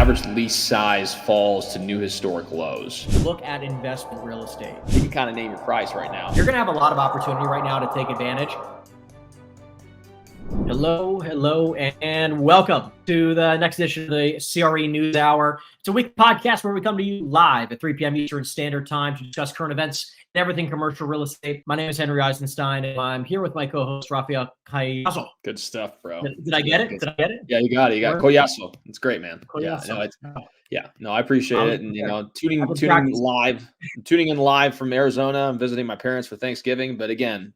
average lease size falls to new historic lows. Look at investment real estate. You can kind of name your price right now. You're going to have a lot of opportunity right now to take advantage. Hello, and welcome to the next edition of the CRE News Hour. It's a weekly podcast where we come to you live at 3 p.m. Eastern Standard Time to discuss current events and everything commercial real estate. My name is Henry Eisenstein, and I'm here with my co-host, Rafael Cayazo. Good stuff, bro. Did I get it? Did I get it? Yeah, you got it. You got Koyaso. It's great, man. Koyaso. No, I appreciate it. And tuning in live from Arizona. I'm visiting my parents for Thanksgiving, but again,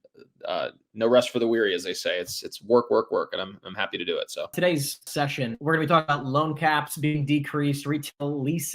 no rest for the weary, as they say. It's work, and I'm happy to do it. So today's session, we're going to be talking about loan caps being decreased, retail lease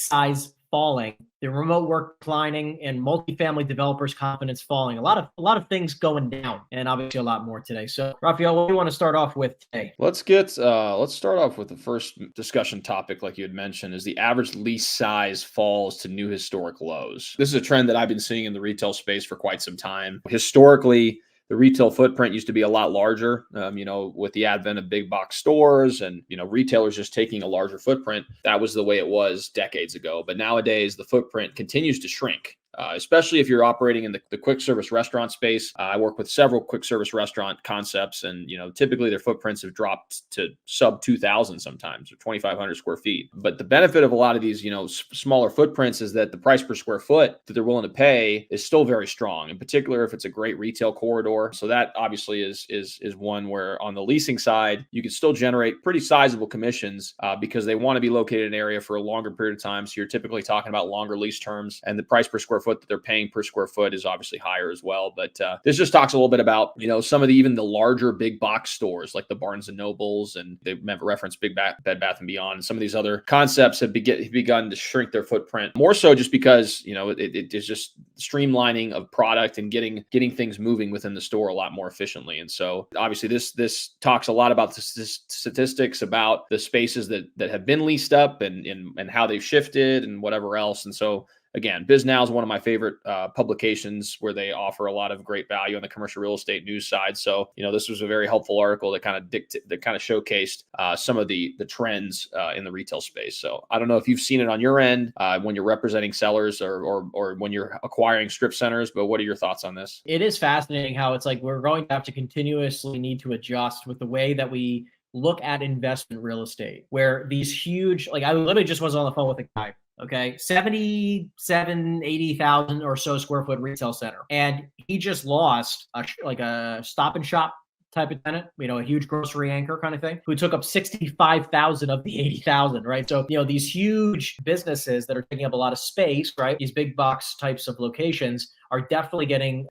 size falling, the remote work declining, and multifamily developers' confidence falling. A lot of things going down, and obviously a lot more today. So, Rafael, what do you want to start off with today? Let's start off with the first discussion topic, like you had mentioned, is the average lease size falls to new historic lows. This is a trend that I've been seeing in the retail space for quite some time. Historically, the retail footprint used to be a lot larger, with the advent of big box stores and, retailers just taking a larger footprint. That was the way it was decades ago. But nowadays, the footprint continues to shrink. Especially if you're operating in the quick service restaurant space. I work with several quick service restaurant concepts, and typically their footprints have dropped to sub 2,000 sometimes, or 2,500 square feet. But the benefit of a lot of these smaller footprints is that the price per square foot that they're willing to pay is still very strong. In particular, if it's a great retail corridor. So that obviously is one where on the leasing side you can still generate pretty sizable commissions because they want to be located in an area for a longer period of time. So you're typically talking about longer lease terms, and the price per square foot that they're paying per square foot is obviously higher as well. But this just talks a little bit about, some of even the larger big box stores like the Barnes and Nobles, and they reference Bed Bath and Beyond. And some of these other concepts have begun to shrink their footprint more so just because, it is just streamlining of product and getting things moving within the store a lot more efficiently. And so obviously this talks a lot about the statistics about the spaces that have been leased up and how they've shifted and whatever else. And so again, BizNow is one of my favorite publications where they offer a lot of great value on the commercial real estate news side. So, this was a very helpful article that kind of showcased some of the trends in the retail space. So I don't know if you've seen it on your end when you're representing sellers or when you're acquiring strip centers, but what are your thoughts on this? It is fascinating how it's like we're going to have to continuously need to adjust with the way that we look at investment real estate, where these huge, like I literally just was on the phone with a guy. Okay, 80,000 or so square foot retail center. And he just lost a stop and shop type of tenant, a huge grocery anchor kind of thing, who took up 65,000 of the 80,000, right? So, these huge businesses that are taking up a lot of space, right? These big box types of locations are definitely being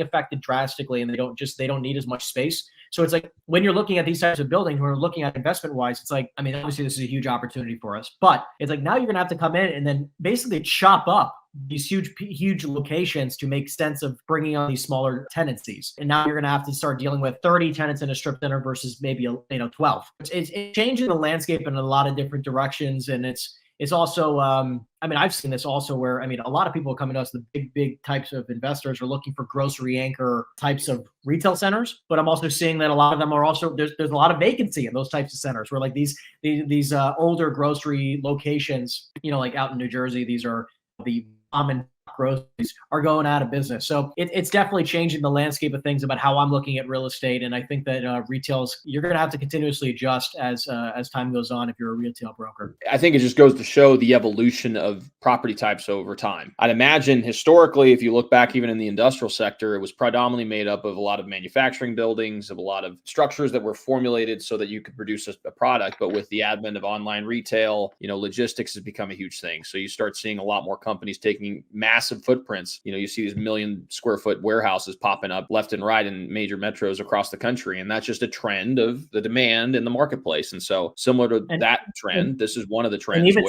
affected drastically, and they don't need as much space. So it's like when you're looking at these types of buildings, when we're looking at investment wise, it's like, obviously this is a huge opportunity for us, but it's like now you're going to have to come in and then basically chop up these huge locations to make sense of bringing on these smaller tenancies. And now you're going to have to start dealing with 30 tenants in a strip center versus maybe 12. It's changing the landscape in a lot of different directions, and it's also, I've seen this also where, a lot of people coming to us, the big types of investors are looking for grocery anchor types of retail centers. But I'm also seeing that a lot of them are also, there's a lot of vacancy in those types of centers where like these older grocery locations, like out in New Jersey, these are the common groceries are going out of business. So it's definitely changing the landscape of things about how I'm looking at real estate. And I think that you're going to have to continuously adjust as time goes on if you're a retail broker. I think it just goes to show the evolution of property types over time. I'd imagine historically, if you look back even in the industrial sector, it was predominantly made up of a lot of manufacturing buildings, of a lot of structures that were formulated so that you could produce a product. But with the advent of online retail, logistics has become a huge thing. So you start seeing a lot more companies taking massive footprints. You see these 1 million square foot warehouses popping up left and right in major metros across the country. And that's just a trend of the demand in the marketplace. And so similar to that trend, this is one of the trends. And even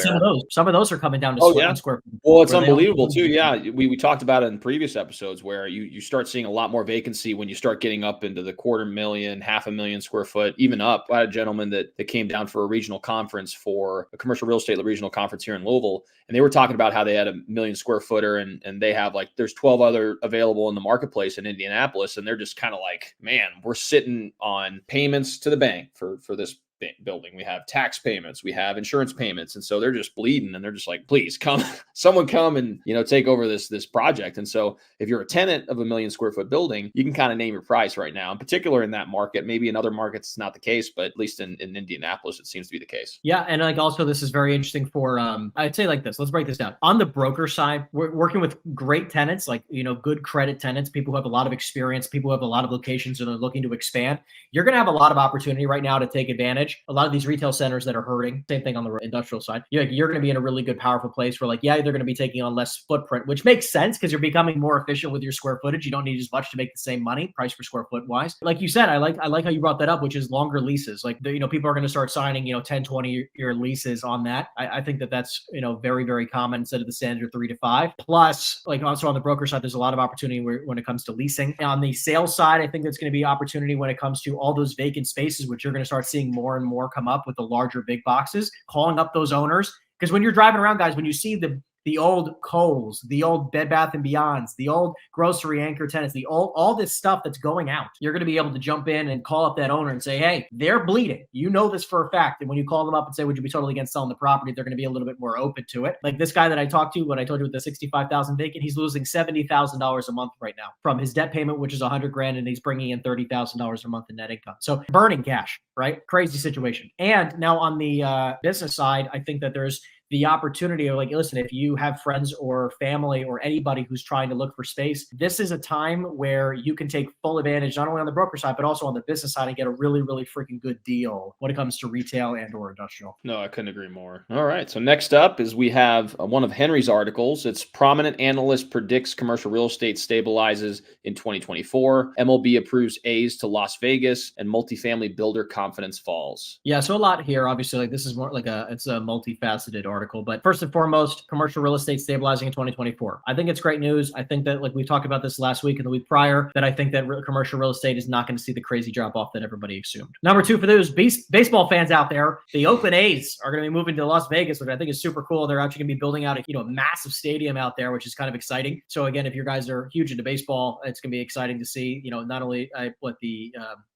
some of those are coming down to square feet. Well, it's unbelievable too. Yeah. We talked about it in previous episodes where you start seeing a lot more vacancy when you start getting up into the 250,000, 500,000 square foot, even up. I had a gentleman that came down for a regional conference, for a commercial real estate regional conference here in Louisville. And they were talking about how they had a 1 million square footer and they have there's 12 other available in the marketplace in Indianapolis. And they're just kind of like, man, we're sitting on payments to the bank for this building. We have tax payments, we have insurance payments. And so they're just bleeding and they're just like, please come, someone come and, take over this project. And so if you're a tenant of a 1,000,000 square foot building, you can kind of name your price right now, in particular in that market. Maybe in other markets, it's not the case, but at least in Indianapolis, it seems to be the case. Yeah. And like also this is very interesting for, I'd say like this, let's break this down. On the broker side, we're working with great tenants, like, good credit tenants, people who have a lot of experience, people who have a lot of locations and are looking to expand. You're going to have a lot of opportunity right now to take advantage. A lot of these retail centers that are hurting, same thing on the industrial side. You're going to be in a really good, powerful place where they're going to be taking on less footprint, which makes sense because you're becoming more efficient with your square footage. You don't need as much to make the same money, price per square foot wise. Like you said, I like how you brought that up, which is longer leases. Like, people are going to start signing, 10, 20-year leases on that. I think that's, very, very common instead of the standard 3 to 5. Plus, like also on the broker side, there's a lot of opportunity when it comes to leasing. On the sales side, I think there's going to be opportunity when it comes to all those vacant spaces, which you're going to start seeing more and more come up with the larger big boxes, calling up those owners. Because when you're driving around, guys, when you see the old Kohl's, the old Bed Bath & Beyonds, the old grocery anchor tenants, all this stuff that's going out, you're going to be able to jump in and call up that owner and say, hey, they're bleeding. You know this for a fact. And when you call them up and say, would you be totally against selling the property? They're going to be a little bit more open to it. Like this guy that I talked to, when I told you with the 65,000 vacant, he's losing $70,000 a month right now from his debt payment, which is $100,000, and he's bringing in $30,000 a month in net income. So burning cash, right? Crazy situation. And now on the business side, I think that there's the opportunity of like, listen, if you have friends or family or anybody who's trying to look for space, this is a time where you can take full advantage, not only on the broker side, but also on the business side and get a really, really freaking good deal when it comes to retail and or industrial. No, I couldn't agree more. All right. So next up is we have one of Henry's articles. It's prominent analyst predicts commercial real estate stabilizes in 2024. MLB approves A's to Las Vegas and multifamily builder confidence falls. Yeah. So a lot here, obviously, like this is more like it's a multifaceted article. But first and foremost, commercial real estate stabilizing in 2024. I think it's great news. I think that like we talked about this last week and the week prior, that I think that commercial real estate is not going to see the crazy drop off that everybody assumed. Number two, for those baseball fans out there, the Oakland A's are going to be moving to Las Vegas, which I think is super cool. They're actually going to be building out a massive stadium out there, which is kind of exciting. So again, if you guys are huge into baseball, it's going to be exciting to see. Not only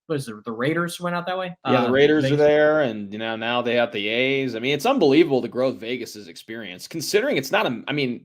what is it, the Raiders went out that way? Yeah, the Raiders are there, and now they have the A's. I mean, it's unbelievable the growth Vegas has experienced, considering it's not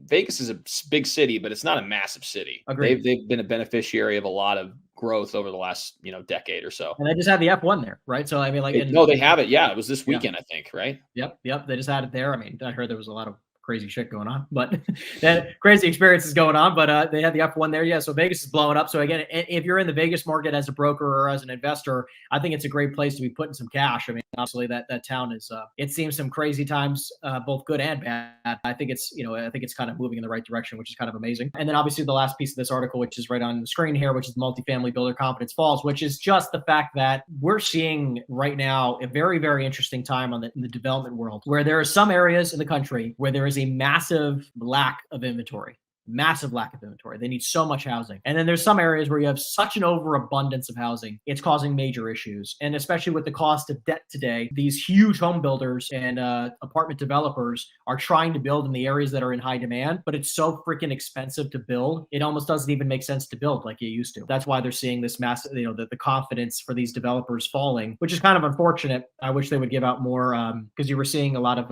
Vegas is a big city, but it's not a massive city. Agreed. They've been a beneficiary of a lot of growth over the last decade or so. And they just had the F1 there, right? So I mean, like no, they have it. Yeah, it was this weekend, I think, right? Yep. They just had it there. I mean, I heard there was a lot of crazy shit going on, but that crazy experiences going on, but they had the F1 there. Yeah. So Vegas is blowing up. So again, if you're in the Vegas market as a broker or as an investor, I think it's a great place to be putting some cash. I mean, obviously that town is, it's seen some crazy times, both good and bad. I think it's kind of moving in the right direction, which is kind of amazing. And then obviously the last piece of this article, which is right on the screen here, which is multifamily builder confidence falls, which is just the fact that we're seeing right now a very, very interesting time in the development world, where there are some areas in the country where there is a massive lack of inventory. They need so much housing. And then there's some areas where you have such an overabundance of housing, it's causing major issues. And especially with the cost of debt today, these huge home builders and apartment developers are trying to build in the areas that are in high demand, but it's so freaking expensive to build. It almost doesn't even make sense to build like it used to. That's why they're seeing this massive, the confidence for these developers falling, which is kind of unfortunate. I wish they would give out more because you were seeing a lot of,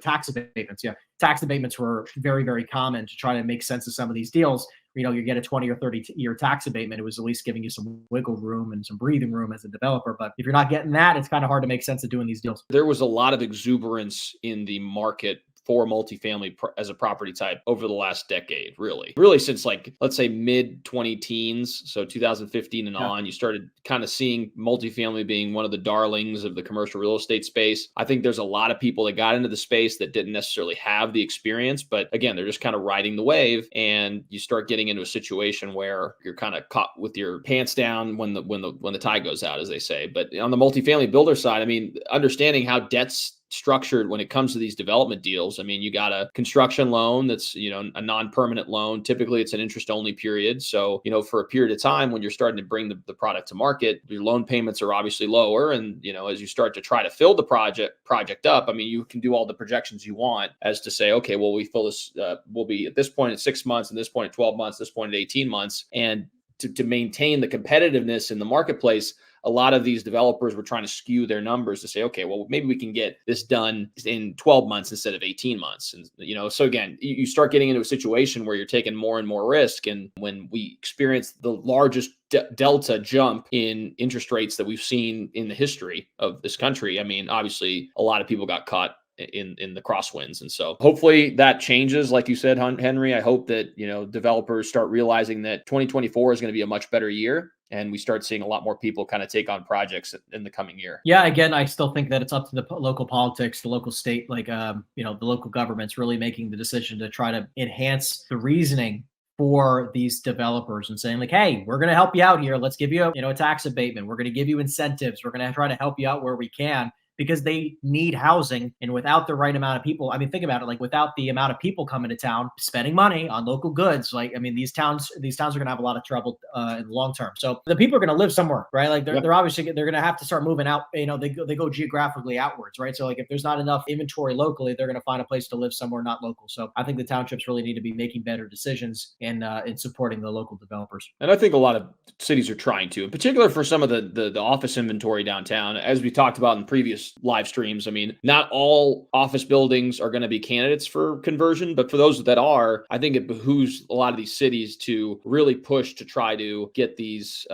tax abatements? Yeah. Tax abatements were very, very common to try to make sense of some of these deals. You get a 20 or 30-year tax abatement. It was at least giving you some wiggle room and some breathing room as a developer. But if you're not getting that, it's kind of hard to make sense of doing these deals. There was a lot of exuberance in the market for multifamily as a property type over the last decade, really since let's say mid 20-teens. So 2015 and on, you started kind of seeing multifamily being one of the darlings of the commercial real estate space. I think there's a lot of people that got into the space that didn't necessarily have the experience, but again, they're just kind of riding the wave, and you start getting into a situation where you're kind of caught with your pants down when the tide goes out, as they say. But on the multifamily builder side, I mean, understanding how debt's structured when it comes to these development deals. I mean, you got a construction loan that's, a non-permanent loan. Typically it's an interest only period. So, for a period of time when you're starting to bring the product to market, your loan payments are obviously lower. And, as you start to try to fill the project up, I mean, you can do all the projections you want as to say, okay, well, we fill this, we'll be at this point at 6 months, and this point at 12 months, this point at 18 months. And to maintain the competitiveness in the marketplace, a lot of these developers were trying to skew their numbers to say, okay, well, maybe we can get this done in 12 months instead of 18 months. And, so again, you start getting into a situation where you're taking more and more risk. And when we experience the largest delta jump in interest rates that we've seen in the history of this country, I mean, obviously a lot of people got caught in the crosswinds. And so hopefully that changes. Like you said, Henry, I hope that, developers start realizing that 2024 is going to be a much better year. And we start seeing a lot more people kind of take on projects in the coming year. Yeah, again, I still think that it's up to the local politics, the local state, like, the local governments really making the decision to try to enhance the reasoning for these developers and saying like, hey, we're going to help you out here. Let's give you a tax abatement. We're going to give you incentives. We're going to try to help you out where we can, because they need housing. And without the right amount of people, I mean, think about it, like without the amount of people coming to town, spending money on local goods, like, I mean, these towns are going to have a lot of trouble in the long term. So the people are going to live somewhere, right? Like they're obviously, they're going to have to start moving out. They go geographically outwards, right? So like if there's not enough inventory locally, they're going to find a place to live somewhere not local. So I think the townships really need to be making better decisions in supporting the local developers. And I think a lot of cities are trying to, in particular for some of the office inventory downtown, as we talked about in previous live streams. I mean, not all office buildings are going to be candidates for conversion, but for those that are, I think it behooves a lot of these cities to really push to try to get these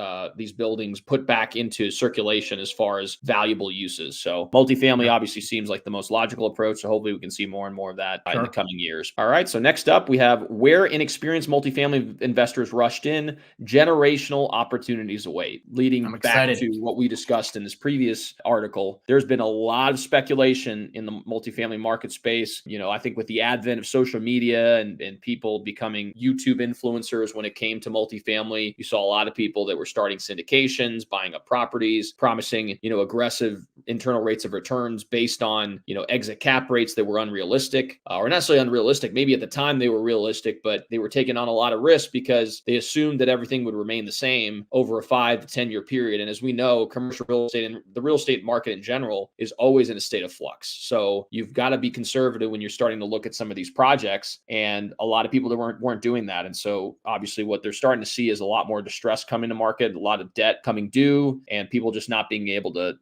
buildings put back into circulation as far as valuable uses. So multifamily obviously seems like the most logical approach. So hopefully we can see more and more of that in the coming years. All right. So next up, we have where inexperienced multifamily investors rushed in, generational opportunities await. Leading back to what we discussed in this previous article, there's been a lot of speculation in the multifamily market space. I think with the advent of social media and people becoming YouTube influencers when it came to multifamily, you saw a lot of people that were starting syndications, buying up properties, promising, aggressive internal rates of returns based on, exit cap rates that were unrealistic, or not necessarily unrealistic. Maybe at the time they were realistic, but they were taking on a lot of risk because they assumed that everything would remain the same over a 5 to 10 year period. And as we know, commercial real estate and the real estate market in general is always in a state of flux. So you've got to be conservative when you're starting to look at some of these projects. And a lot of people that weren't doing that. And so obviously what they're starting to see is a lot more distress coming to market, a lot of debt coming due, and people just not being able to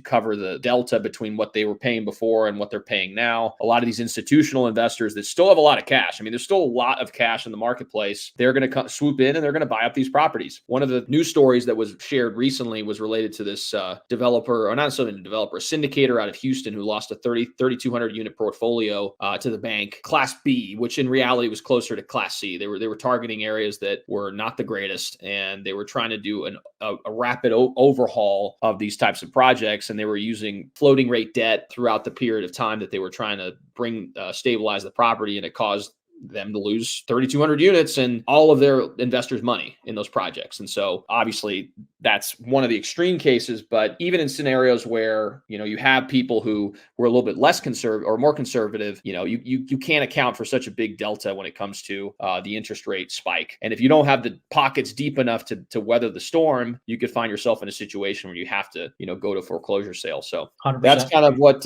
cover the delta between what they were paying before and what they're paying now. A lot of these institutional investors that still have a lot of cash. I mean, there's still a lot of cash in the marketplace. They're going to swoop in and they're going to buy up these properties. One of the news stories that was shared recently was related to this developer, or not necessarily a developer, a syndicator out of Houston who lost a 3,200 unit portfolio to the bank, Class B, which in reality was closer to Class C. They were targeting areas that were not the greatest, and they were trying to do a rapid overhaul of these types of projects, and they were using floating rate debt throughout the period of time that they were trying to stabilize the property, and it caused them to lose 3,200 units and all of their investors' money in those projects. And so obviously that's one of the extreme cases, but even in scenarios where, you have people who were a little bit less conservative or more conservative, you can't account for such a big delta when it comes to the interest rate spike. And if you don't have the pockets deep enough to weather the storm, you could find yourself in a situation where you have to, go to foreclosure sale. So 100%. That's kind of what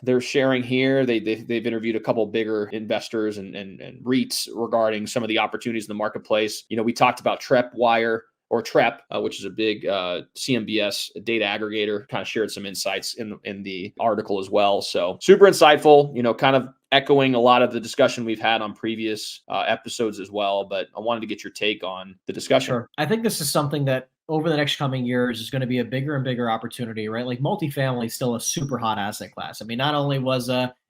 they're sharing here. They've interviewed a couple bigger investors and REITs regarding some of the opportunities in the marketplace. We talked about Trepwire, or TREP, which is a big CMBS data aggregator, kind of shared some insights in the article as well. So super insightful, kind of echoing a lot of the discussion we've had on previous episodes as well. But I wanted to get your take on the discussion. Sure. I think this is something that over the next coming years is going to be a bigger and bigger opportunity, right? Like multifamily is still a super hot asset class. I mean, not only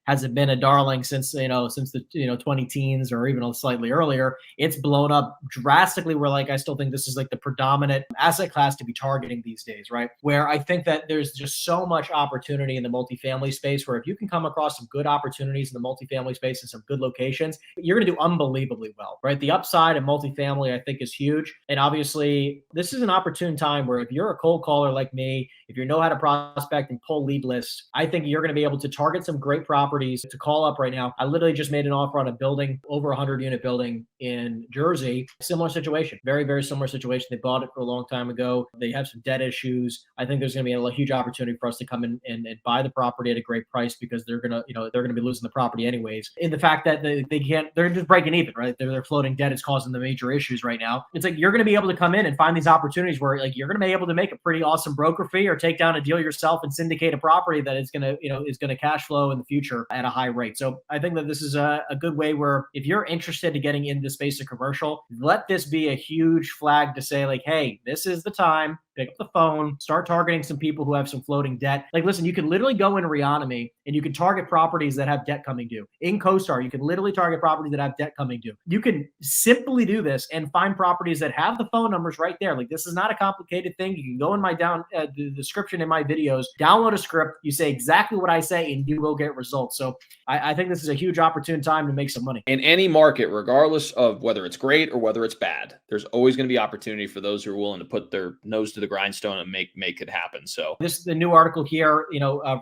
has it been a darling since the 20 teens or even slightly earlier, it's blown up drastically where I still think this is the predominant asset class to be targeting these days, right? Where I think that there's just so much opportunity in the multifamily space where if you can come across some good opportunities in the multifamily space in some good locations, you're going to do unbelievably well, right? The upside in multifamily, I think, is huge. And obviously this is an opportune time where if you're a cold caller like me, if you know how to prospect and pull lead lists, I think you're going to be able to target some great properties properties to call up right now. I literally just made an offer on a building, over 100 unit building in Jersey. Similar situation, very, very similar situation. They bought it for a long time ago. They have some debt issues. I think there's going to be a huge opportunity for us to come in and buy the property at a great price, because they're going to be losing the property anyways. In the fact that they can't, they're just breaking even, right? They're floating debt is causing the major issues right now. It's like you're going to be able to come in and find these opportunities where like you're going to be able to make a pretty awesome broker fee or take down a deal yourself and syndicate a property that is going to cash flow in the future at a high rate. So I think that this is a good way where if you're interested in getting into the space of commercial, let this be a huge flag to say like, hey, this is the time. Pick up the phone, start targeting some people who have some floating debt. Like, listen, you can literally go in Reonomy and you can target properties that have debt coming due. In CoStar, you can literally target properties that have debt coming due. You can simply do this and find properties that have the phone numbers right there. Like, this is not a complicated thing. You can go in my the description in my videos, download a script, you say exactly what I say, and you will get results. So I think this is a huge opportune time to make some money. In any market, regardless of whether it's great or whether it's bad, there's always going to be opportunity for those who are willing to put their nose to the grindstone and make it happen. So this is the new article here,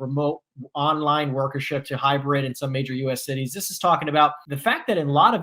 remote online workership to hybrid in some major U.S. cities. This is talking about the fact that in a lot of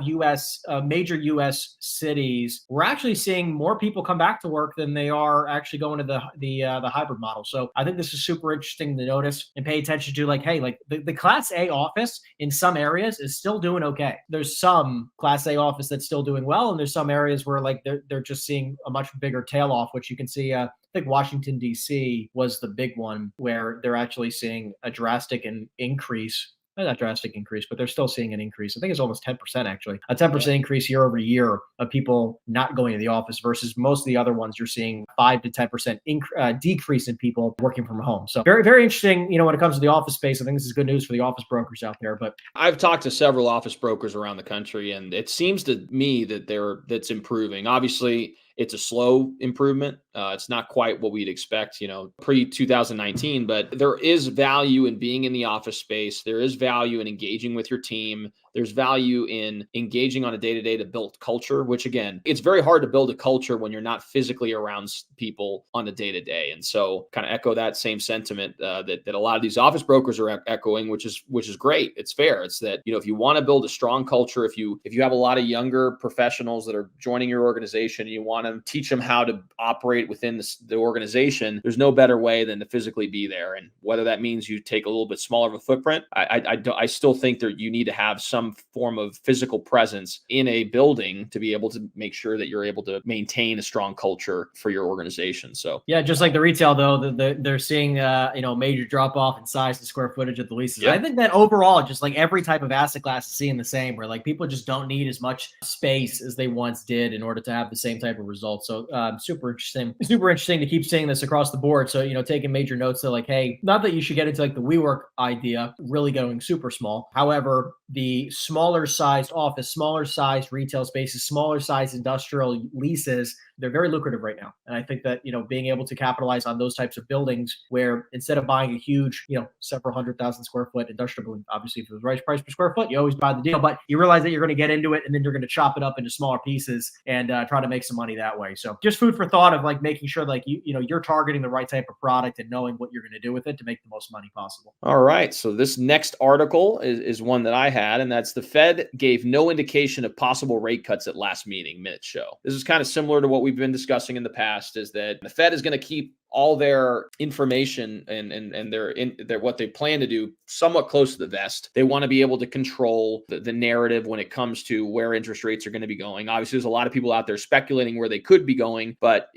major U.S. cities, we're actually seeing more people come back to work than they are actually going to the hybrid model. So I think this is super interesting to notice and pay attention to. Like, hey, like the Class A office in some areas is still doing okay. There's some Class A office that's still doing well, and there's some areas where like they're just seeing a much bigger tail off, which you can see. I think Washington, D.C. was the big one where they're actually seeing a drastic increase. Not drastic increase, but they're still seeing an increase. I think it's almost 10% actually. A 10% increase year over year of people not going to the office versus most of the other ones you're seeing 5 to 10% decrease in people working from home. So very, very interesting, when it comes to the office space. I think this is good news for the office brokers out there. But I've talked to several office brokers around the country, and it seems to me that that's improving. Obviously, it's a slow improvement. It's not quite what we'd expect, pre-2019, but there is value in being in the office space. There is value in engaging with your team. There's value in engaging on a day-to-day to build culture, which again, it's very hard to build a culture when you're not physically around people on a day-to-day. And so kind of echo that same sentiment that a lot of these office brokers are echoing, which is great. It's fair. It's that, if you want to build a strong culture, if you have a lot of younger professionals that are joining your organization and you want to teach them how to operate within the organization, there's no better way than to physically be there. And whether that means you take a little bit smaller of a footprint, I still think that you need to have some form of physical presence in a building to be able to make sure that you're able to maintain a strong culture for your organization. So yeah, just like the retail though, they're seeing major drop off in size and square footage of the leases. Yeah. I think that overall, just like every type of asset class is seeing the same, where like people just don't need as much space as they once did in order to have the same type of results. So super interesting to keep seeing this across the board. So taking major notes that like, hey, not that you should get into like the WeWork idea, really going super small. However, the smaller sized office, smaller sized retail spaces, smaller sized industrial leases, they're very lucrative right now. And I think that, being able to capitalize on those types of buildings where instead of buying a huge, several 100,000 square foot industrial building, obviously if it was the right price per square foot, you always buy the deal, but you realize that you're going to get into it and then you're going to chop it up into smaller pieces and try to make some money that way. So just food for thought of like making sure like, you're targeting the right type of product and knowing what you're going to do with it to make the most money possible. All right. So this next article is one that I had, and that's the Fed gave no indication of possible rate cuts at last meeting, minutes show. This is kind of similar to what we've been discussing in the past, is that the Fed is going to keep all their information and their what they plan to do somewhat close to the vest. They want to be able to control the narrative when it comes to where interest rates are going to be going. Obviously, there's a lot of people out there speculating where they could be going, but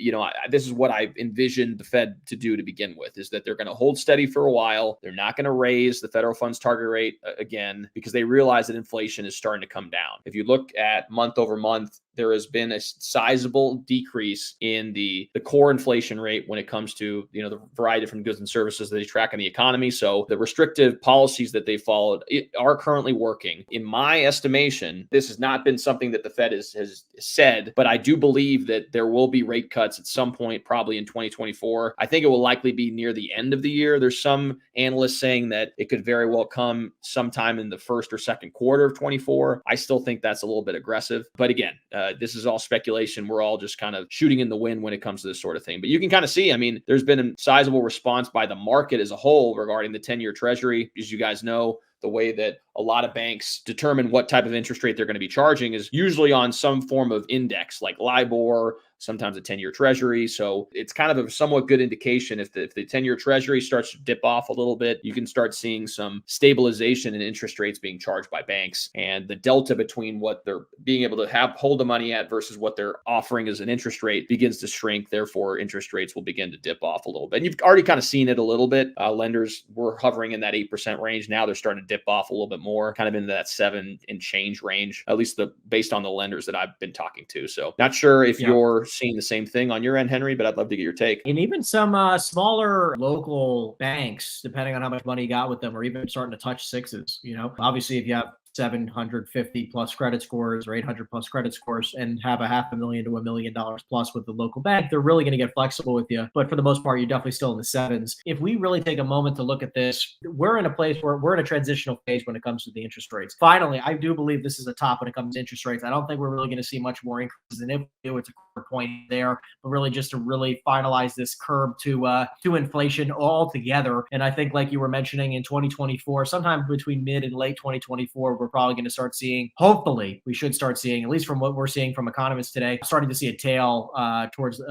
this is what I envisioned the Fed to do to begin with, is that they're going to hold steady for a while. They're not going to raise the federal funds target rate again, because they realize that inflation is starting to come down. If you look at month over month, there has been a sizable decrease in the core inflation rate when it comes to the variety of different goods and services that they track in the economy. So the restrictive policies that they followed are currently working. In my estimation, this has not been something that the Fed has said, but I do believe that there will be rate cuts at some point, probably in 2024. I think it will likely be near the end of the year. There's some analysts saying that it could very well come sometime in the first or second quarter of 24. I still think that's a little bit aggressive, but again, this is all speculation. We're all just kind of shooting in the wind when it comes to this sort of thing. But you can kind of see, there's been a sizable response by the market as a whole regarding the 10-year treasury. As you guys know, the way that a lot of banks determine what type of interest rate they're going to be charging is usually on some form of index like LIBOR, sometimes a 10-year treasury. So it's kind of a somewhat good indication if the 10-year treasury starts to dip off a little bit, you can start seeing some stabilization in interest rates being charged by banks. And the delta between what they're being able to hold the money at versus what they're offering as an interest rate begins to shrink. Therefore, interest rates will begin to dip off a little bit. And you've already kind of seen it a little bit. Lenders were hovering in that 8% range. Now they're starting to dip off a little bit more, kind of into that 7 and change range, at least based on the lenders that I've been talking to. So not sure if you're seeing the same thing on your end, Henry, but I'd love to get your take. And even some smaller local banks, depending on how much money you got with them, are even starting to touch sixes. Obviously, if you have 750 plus credit scores or 800 plus credit scores and have a $500,000 to $1 million plus with the local bank, they're really going to get flexible with you. But for the most part, you're definitely still in the sevens. If we really take a moment to look at this, we're in a place where we're in a transitional phase when it comes to the interest rates. Finally, I do believe this is a top when it comes to interest rates. I don't think we're really going to see much more increases, and if we do, it's a quarter point there, but really just to really finalize this curve to inflation altogether. And I think, like you were mentioning, in 2024, sometime between mid and late 2024, we're probably going to start seeing, hopefully we should start seeing, at least from what we're seeing from economists today, starting to see a tail towards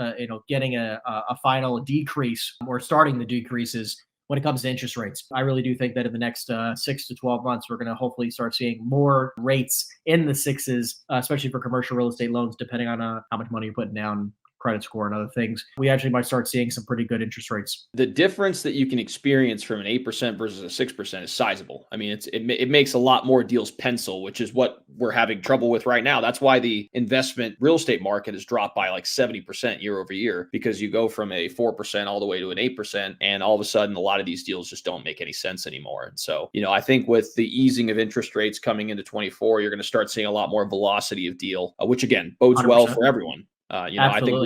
getting a final decrease or starting the decreases when it comes to interest rates. I really do think that in the next 6 to 12 months, we're going to hopefully start seeing more rates in the sixes, especially for commercial real estate loans, depending on how much money you're putting down, credit score and other things. We actually might start seeing some pretty good interest rates. The difference that you can experience from an 8% versus a 6% is sizable. I mean, it makes a lot more deals pencil, which is what we're having trouble with right now. That's why the investment real estate market has dropped by like 70% year over year, because you go from a 4% all the way to an 8%. And all of a sudden, a lot of these deals just don't make any sense anymore. And so, I think with the easing of interest rates coming into 24, you're going to start seeing a lot more velocity of deal, which again, bodes 100%. Well for everyone. I think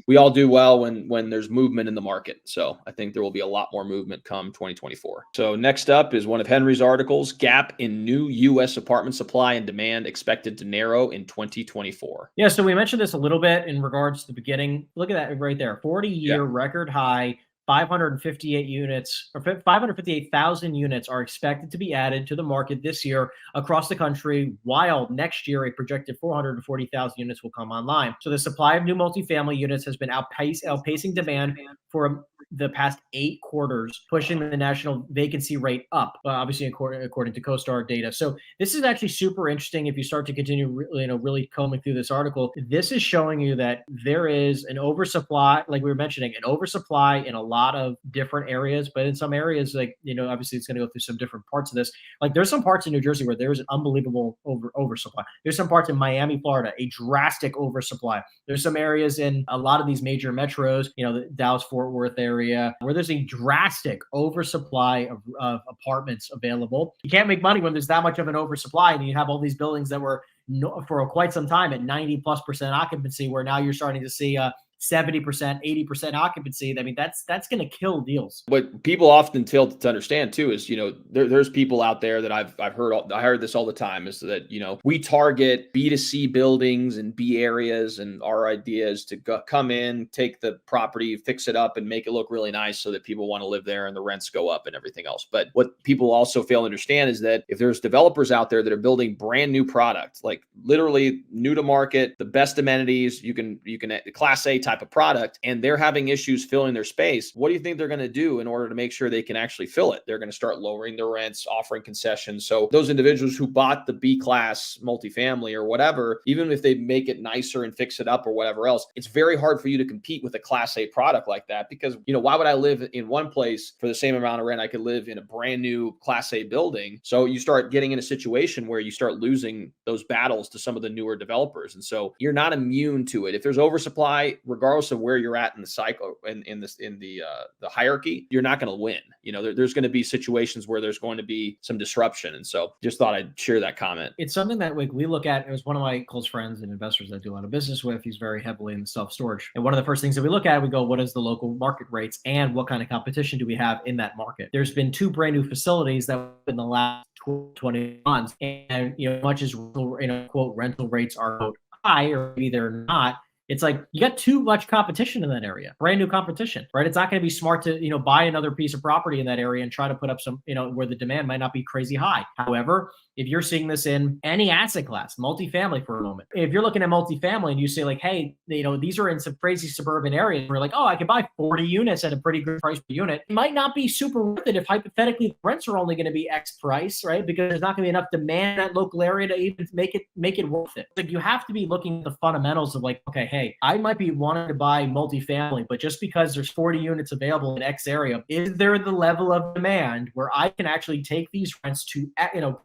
we all do well when there's movement in the market. So I think there will be a lot more movement come 2024. So next up is one of Henry's articles, gap in new U.S. apartment supply and demand expected to narrow in 2024. Yeah, so we mentioned this a little bit in regards to the beginning. Look at that right there, 40-year record high. 558 units or 558,000 units are expected to be added to the market this year across the country, while next year a projected 440,000 units will come online. So the supply of new multifamily units has been outpacing demand for the past 8 quarters, pushing the national vacancy rate up, obviously according to CoStar data. So this is actually super interesting. If you start to continue really combing through this article, this is showing you that there is an oversupply, like we were mentioning, an oversupply in a lot of different areas. But in some areas, like, obviously it's going to go through some different parts of this. Like there's some parts in New Jersey where there's an unbelievable oversupply. There's some parts in Miami, Florida, a drastic oversupply. There's some areas in a lot of these major metros, the Dallas-Fort Worth area, where there's a drastic oversupply of apartments available. You can't make money when there's that much of an oversupply, and you have all these buildings that were for quite some time at 90+% occupancy, where now you're starting to see 70%, 80% occupancy. I mean, that's going to kill deals. What people often fail to understand too is, there's people out there that I heard this all the time, is that, we target B2C buildings and B areas, and our idea is to come in, take the property, fix it up and make it look really nice so that people want to live there and the rents go up and everything else. But what people also fail to understand is that if there's developers out there that are building brand new products, like literally new to market, the best amenities, you can Class A type of product, and they're having issues filling their space, what do you think they're going to do in order to make sure they can actually fill it? They're going to start lowering their rents, offering concessions. So those individuals who bought the B class multifamily or whatever, even if they make it nicer and fix it up or whatever else, it's very hard for you to compete with a Class A product like that, because, why would I live in one place for the same amount of rent I could live in a brand new Class A building? So you start getting in a situation where you start losing those battles to some of the newer developers. And so you're not immune to it. If there's oversupply, regardless of where you're at in the cycle, in the hierarchy, you're not going to win. There's going to be situations where there's going to be some disruption. And so just thought I'd share that comment. It's something that we look at. It was one of my close friends and investors that I do a lot of business with. He's very heavily in the self-storage. And one of the first things that we look at, we go, what is the local market rates and what kind of competition do we have in that market? There's been 2 brand new facilities that in the last 20 months, and much as quote rental rates are high, or maybe they're not, it's like you got too much competition in that area, brand new competition, right? It's not going to be smart to, buy another piece of property in that area and try to put up some, where the demand might not be crazy high. However, if you're seeing this in any asset class, multifamily for a moment, if you're looking at multifamily and you say like, hey, these are in some crazy suburban areas where like, oh, I could buy 40 units at a pretty good price per unit. It might not be super worth it if hypothetically the rents are only going to be X price, right? Because there's not going to be enough demand in that local area to even make it worth it. Like you have to be looking at the fundamentals of like, okay, hey, I might be wanting to buy multifamily, but just because there's 40 units available in X area, is there the level of demand where I can actually take these rents to,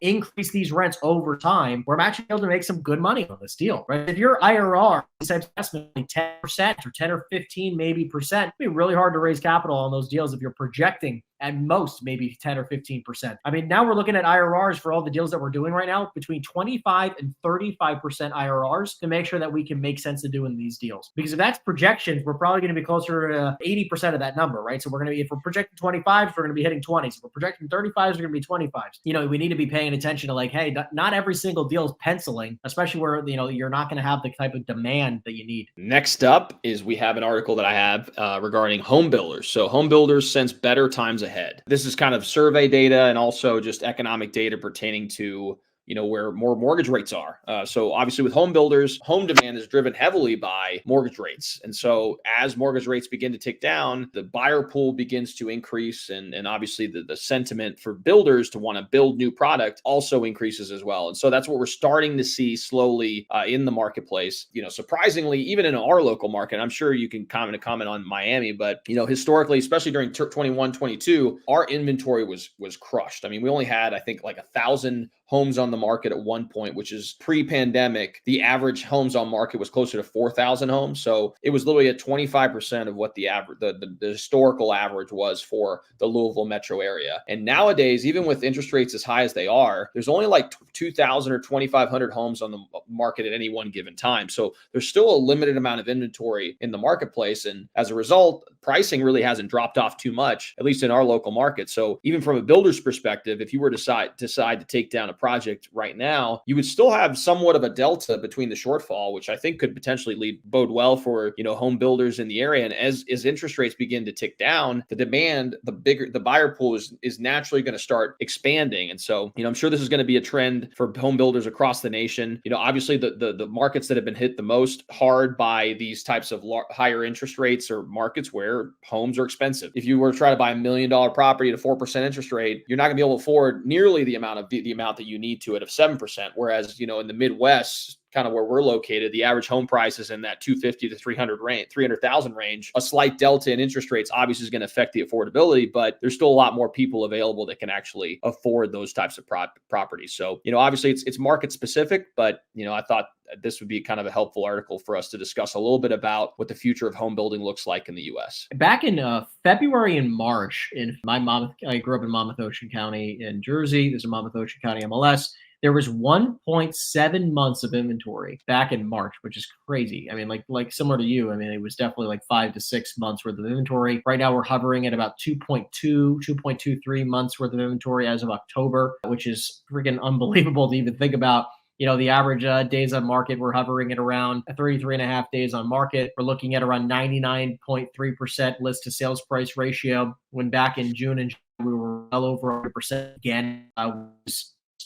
increase these rents over time, where I'm actually able to make some good money on this deal, right? If your IRR is investment 10% or 10 or 15 maybe percent, it'd be really hard to raise capital on those deals if you're projecting at most maybe 10 or 15%. I mean, now we're looking at IRRs for all the deals that we're doing right now between 25 and 35% IRRs to make sure that we can make sense of doing these deals. Because if that's projections, we're probably going to be closer to 80% of that number, right? So we're going to be, if we're projecting 25s, we're going to be hitting 20s. If we're projecting 35s, we're going to be 25s. We need to be paying attention to like, hey, not every single deal is penciling, especially where, you're not going to have the type of demand that you need. Next up is we have an article that I have regarding home builders. So home builders sense better times ahead. This is kind of survey data and also just economic data pertaining to where more mortgage rates are. So obviously with home builders, home demand is driven heavily by mortgage rates. And so as mortgage rates begin to tick down, the buyer pool begins to increase. And obviously the sentiment for builders to want to build new product also increases as well. And so that's what we're starting to see slowly in the marketplace. Surprisingly, even in our local market, I'm sure you can comment on Miami, but historically, especially during 21, 22, our inventory was crushed. I mean, we only had, I think, like 1,000 homes on the market at one point, which is pre-pandemic. The average homes on market was closer to 4,000 homes. So it was literally at 25% of what the average, the historical average was for the Louisville metro area. And nowadays, even with interest rates as high as they are, there's only like 2,000 or 2,500 homes on the market at any one given time. So there's still a limited amount of inventory in the marketplace. And as a result, pricing really hasn't dropped off too much, at least in our local market. So even from a builder's perspective, if you were to decide to take down a project right now, you would still have somewhat of a delta between the shortfall, which I think could potentially bode well for, home builders in the area. And as interest rates begin to tick down, the demand, the buyer pool is naturally going to start expanding. And so, I'm sure this is going to be a trend for home builders across the nation. Obviously the markets that have been hit the most hard by these types of higher interest rates are markets where homes are expensive. If you were to try to buy $1 million property at a 4% interest rate, you're not going to be able to afford nearly the amount that you need to it of 7%. Whereas, in the Midwest, kind of where we're located, the average home price is in that 250 to 300,000 range. A slight delta in interest rates obviously is going to affect the affordability, but there's still a lot more people available that can actually afford those types of properties. So, obviously it's market specific, but, I thought this would be kind of a helpful article for us to discuss a little bit about what the future of home building looks like in the U.S. Back in February and March, I grew up in Monmouth Ocean County in Jersey. There's a Monmouth Ocean County MLS. There was 1.7 months of inventory back in March, which is crazy. I mean, like similar to you, I mean, it was definitely like 5 to 6 months worth of inventory. Right now, we're hovering at about 2.23 months worth of inventory as of October, which is freaking unbelievable to even think about. The average days on market, we're hovering at around 33.5 days on market. We're looking at around 99.3% list to sales price ratio. When back in June and July, we were well over 100% again.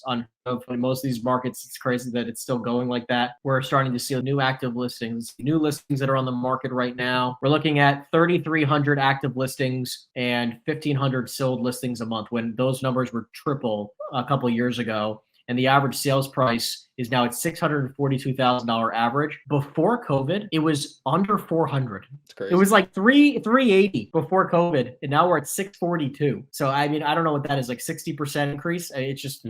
On most of these markets, it's crazy that it's still going like that. We're starting to see new active listings that are on the market right now. We're looking at 3,300 active listings and 1,500 sold listings a month, when those numbers were triple a couple of years ago. And the average sales price is now at $642,000 average. Before COVID, it was under 400. It's crazy. It was like 380 before COVID, and now we're at 642. So I mean, I don't know what that is, like 60% increase. It's just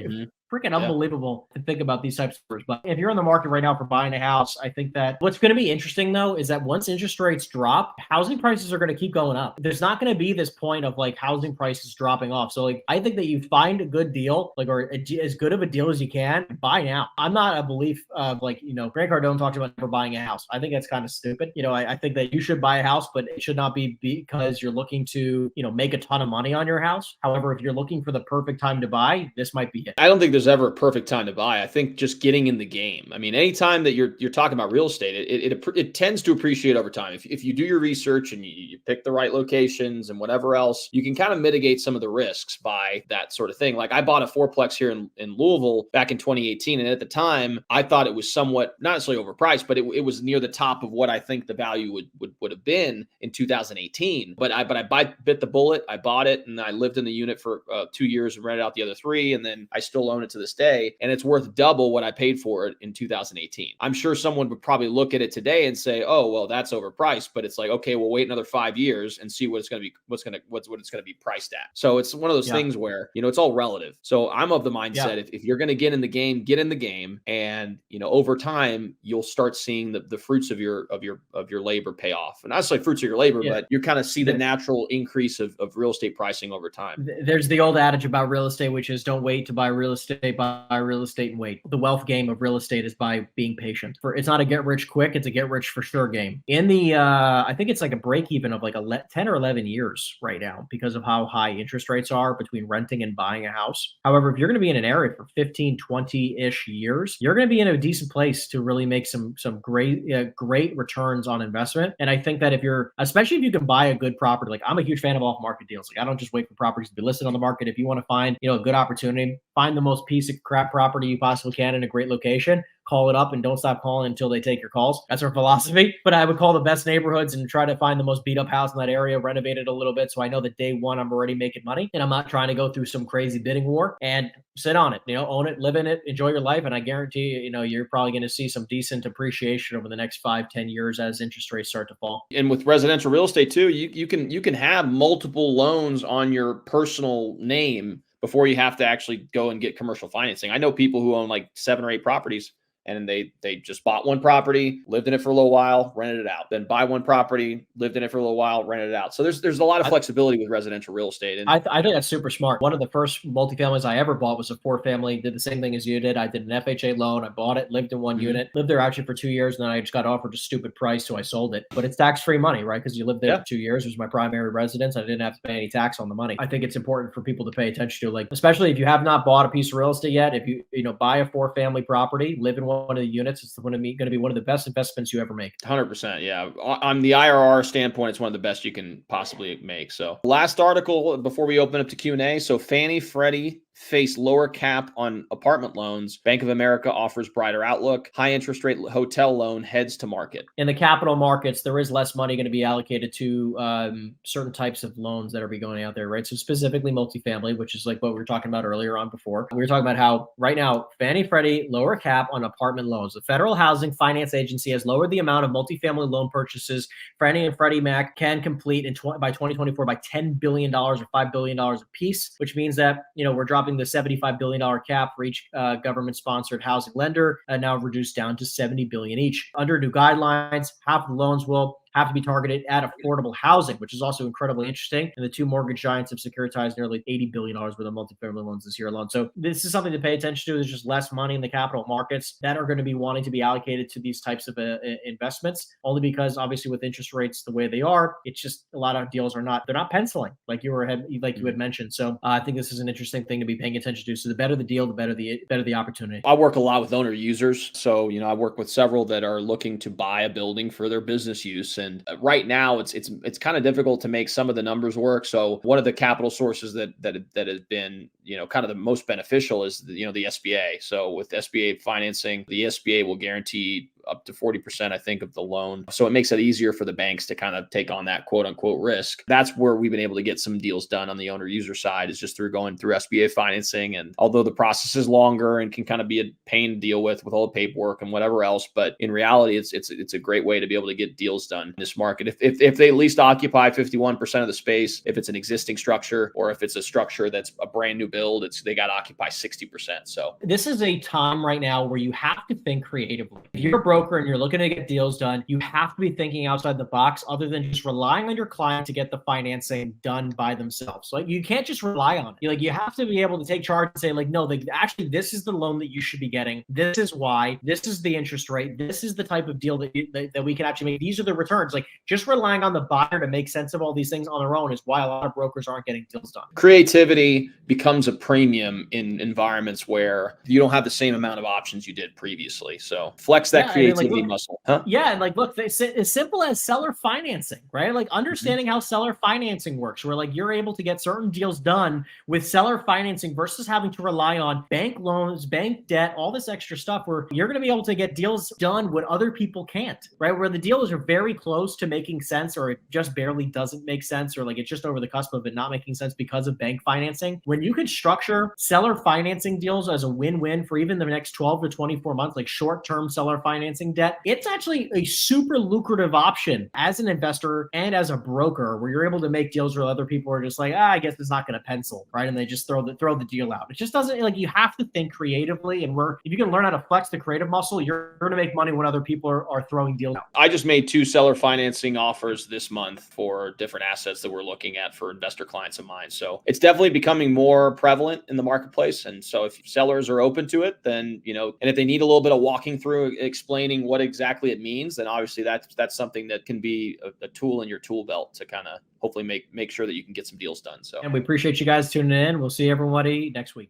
freaking unbelievable to think about these types of numbers. But if you're in the market right now for buying a house, I think that what's going to be interesting though is that once interest rates drop, housing prices are going to keep going up. There's not going to be this point of like housing prices dropping off. So like, I think that you find a good deal, or as good of a deal as you can, buy now. I'm not a belief of like, Grant Cardone talked about never buying a house. I think that's kind of stupid. I think that you should buy a house, but it should not be because you're looking to, make a ton of money on your house. However, if you're looking for the perfect time to buy, this might be it. I don't think there's ever a perfect time to buy. I think just getting in the game. I mean, anytime that you're talking about real estate, it tends to appreciate over time. If you do your research and you pick the right locations and whatever else, you can kind of mitigate some of the risks by that sort of thing. Like I bought a fourplex here in Louisville back in 2018. And at the time, I thought it was somewhat, not necessarily overpriced, but it was near the top of what I think the value would have been in 2018. But I bit the bullet. I bought it and I lived in the unit for 2 years and rented out the other 3. And then I still own it to this day. And it's worth double what I paid for it in 2018. I'm sure someone would probably look at it today and say, oh, well, that's overpriced. But it's like, okay, we'll wait another 5 years and see what it's going to be, what it's going to be priced at. So it's one of those things where, it's all relative. So I'm of the mindset, if you're going to get in the game, get in the game. And, over time, you'll start seeing the fruits of your labor pay off. And not necessarily fruits of your labor, but you kind of see the natural increase of real estate pricing over time. There's the old adage about real estate, which is don't wait to buy real estate, buy real estate and wait. The wealth game of real estate is by being patient. It's not a get rich quick, it's a get rich for sure game. In the, I think it's like a break even of like 10 or 11 years right now because of how high interest rates are between renting and buying a house. However, if you're going to be in an area for 15, 20-ish years, you're going to be in a decent place to really make some great returns on investment. And I think that especially if you can buy a good property, like I'm a huge fan of off-market deals. Like I don't just wait for properties to be listed on the market. If you want to find, a good opportunity, find the most piece of crap property you possibly can in a great location, call it up and don't stop calling until they take your calls. That's our philosophy. But I would call the best neighborhoods and try to find the most beat up house in that area, renovate it a little bit. So I know that day one, I'm already making money and I'm not trying to go through some crazy bidding war and sit on it, own it, live in it, enjoy your life. And I guarantee you're probably going to see some decent appreciation over the next 5-10 years as interest rates start to fall. And with residential real estate too, you can have multiple loans on your personal name before you have to actually go and get commercial financing. I know people who own like 7 or 8 properties and they just bought one property, lived in it for a little while, rented it out, then buy one property, lived in it for a little while, rented it out. So there's a lot of flexibility with residential real estate. And I think that's super smart. One of the first multifamilies I ever bought was a 4-family, did the same thing as you did. I did an FHA loan. I bought it, lived in one unit, lived there actually for 2 years. And then I just got offered a stupid price. So I sold it, but it's tax-free money, right? Because you lived there for 2 years. It was my primary residence. I didn't have to pay any tax on the money. I think it's important for people to pay attention to, like, especially if you have not bought a piece of real estate yet, if you buy a 4-family property, live in one of the units, it's going to be one of the best investments you ever make. 100%. Yeah. On the IRR standpoint, it's one of the best you can possibly make. So last article before we open up to Q&A. So Fannie, Freddie face lower cap on apartment loans. Bank of America offers brighter outlook. High interest rate hotel loan heads to market. In the capital markets, there is less money going to be allocated to certain types of loans that are going out there, right? So specifically multifamily, which is like what we were talking about earlier on before. We were talking about how right now, Fannie, Freddie, lower cap on apartment loans. The Federal Housing Finance Agency has lowered the amount of multifamily loan purchases Fannie and Freddie Mac can complete by 2024 by $10 billion or $5 billion a piece, which means that, we're dropping the $75 billion cap for each government-sponsored housing lender, now reduced down to $70 billion each. Under new guidelines, half of the loans will have to be targeted at affordable housing, which is also incredibly interesting. And the two mortgage giants have securitized nearly $80 billion worth of multifamily loans this year alone. So this is something to pay attention to. There's just less money in the capital markets that are going to be wanting to be allocated to these types of investments, only because obviously with interest rates the way they are, it's just a lot of deals they're not penciling like you had mentioned. So I think this is an interesting thing to be paying attention to. So the better the deal, the better the opportunity. I work a lot with owner users. So, I work with several that are looking to buy a building for their business use. And right now it's kind of difficult to make some of the numbers work. So one of the capital sources that has been, kind of the most beneficial is the SBA. So with SBA financing, the SBA will guarantee up to 40%, I think, of the loan. So it makes it easier for the banks to kind of take on that quote unquote risk. That's where we've been able to get some deals done on the owner user side, is just through going through SBA financing. And although the process is longer and can kind of be a pain to deal with all the paperwork and whatever else, but in reality, it's a great way to be able to get deals done in this market. If they at least occupy 51% of the space, if it's an existing structure, or if it's a structure that's a brand new build, they got to occupy 60%. So this is a time right now where you have to think creatively. If you're a broker broker and you're looking to get deals done, you have to be thinking outside the box other than just relying on your client to get the financing done by themselves. Like, you can't just rely on it. You have to be able to take charge and say, like, no, actually, this is the loan that you should be getting. This is why. This is the interest rate. This is the type of deal that we can actually make. These are the returns. Like, just relying on the buyer to make sense of all these things on their own is why a lot of brokers aren't getting deals done. Creativity becomes a premium in environments where you don't have the same amount of options you did previously. So flex that creativity muscle. Yeah, and like, look, as simple as seller financing, right? Like, understanding how seller financing works, where like you're able to get certain deals done with seller financing versus having to rely on bank loans, bank debt, all this extra stuff, where you're going to be able to get deals done when other people can't, right? Where the deals are very close to making sense, or it just barely doesn't make sense, or like it's just over the cusp of it not making sense because of bank financing. When you can structure seller financing deals as a win-win for even the next 12 to 24 months, like short-term seller financing debt, it's actually a super lucrative option as an investor and as a broker, where you're able to make deals where other people are just like, I guess it's not going to pencil, right? And they just throw the deal out. It just doesn't, like, you have to think creatively, and if you can learn how to flex the creative muscle, you're going to make money when other people are throwing deals out. I just made 2 seller financing offers this month for different assets that we're looking at for investor clients of mine. So it's definitely becoming more prevalent in the marketplace. And so if sellers are open to it, then, and if they need a little bit of walking through explaining what exactly it means, then obviously that's something that can be a tool in your tool belt to kind of hopefully make sure that you can get some deals done. So, and we appreciate you guys tuning in. We'll see everybody next week.